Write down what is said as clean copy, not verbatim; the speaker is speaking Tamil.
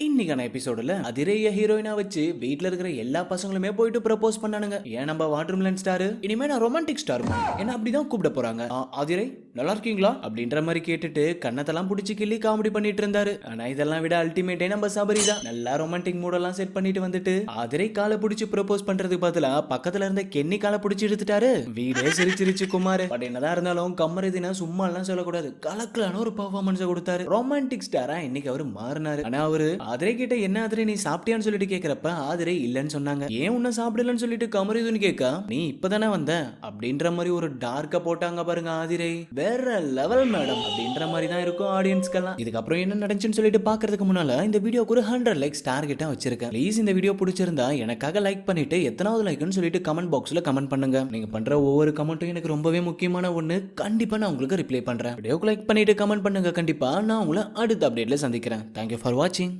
இன்னைக்கான எபிசோடுல அதிரேய ஹீரோயினா வச்சு வீட்ல இருக்கிற எல்லா பசங்களுமே போயிட்டு ப்ரப்போஸ் பண்ணானுங்க. ஏன் நம்ம வாட்டர்மெலன் ஸ்டார் இனிமே நான் ரொமான்டிக் ஸ்டார் என்ன அப்படிதான் கூப்பிட போறாங்க. அதிரை நல்லா இருக்கீங்களா அப்படின்ற மாதிரி கேட்டுட்டு கண்ணத்தெல்லாம் பிடிச்சி கிள்ளி காமெடி பண்ணிட்டு இருந்தாரு. ஆனா இதெல்லாம் விட அல்டிமேட்டே நம்ம சபரி தான். நல்லா ரொமான்டிக் மூடெல்லாம் செட் பண்ணிட்டு வந்துட்டு அதிரை காலை பிடிச்சி ப்ரப்போஸ் பண்றதுக்கு பதிலா பக்கத்துல இருந்த கென்னி காலை பிடிச்சி எடுத்துட்டாரு. வீடே சிரிச்சிருச்சு குமார். பட் என்னதான் இருந்தாலும் கம்மரதினா சும்மா எல்லாம் சொல்லக்கூடாது. கலக்கலான ஒரு பெர்ஃபார்மன்ஸ் கொடுத்தாரு. ரொமான்டிக் ஸ்டாரா இன்னைக்கு அவரு மாறினாரு. ஆனா அவரு ஆதிரை கிட்ட என்ன ஆதிரை நீ சாப்பிட்டியான்னு சொல்லிட்டு கேக்குறப்ப ஆதிரை இல்லன்னு சொன்னாங்க. ஏன் உன்ன சாப்பிடலன்னு சொல்லிட்டு கமரிதுன்னு கேட்க நீ இப்பதானே வந்த அப்படின்ற மாதிரி ஒரு டார்க்க போட்டாங்க பாருங்க. ஆதிரை வேற லெவல் மேடம் அப்படின்ற மாதிரி தான் இருக்கும் ஆடியன்ஸ்க்கெல்லாம். இதுக்கப்புறம் என்ன நடந்துச்சுன்னு சொல்லிட்டு பாக்குறதுக்கு முன்னால இந்த வீடியோக்கு ஒரு 100 லைக்ஸ் டார்கெட்டா வச்சிருக்கேன். ப்ளீஸ் இந்த வீடியோ பிடிச்சிருந்தா எனக்காக லைக் பண்ணிட்டு எத்தனாவது லைக்னு சொல்லிட்டு கமெண்ட் பாக்ஸ்ல கமெண்ட் பண்ணுங்க. நீங்க பண்ற ஒவ்வொரு கமெண்ட்டும் எனக்கு ரொம்பவே முக்கியமான ஒண்ணு. கண்டிப்பா நான் உங்களுக்கு ரிப்ளை பண்றேன். வீடியோக்கு லைக் பண்ணிட்டு கமெண்ட் பண்ணுங்க. கண்டிப்பா நான் உங்களை அடுத்த அப்டேட்ல சந்திக்கிறேன். தேங்க்யூ ஃபார் வாட்சிங்.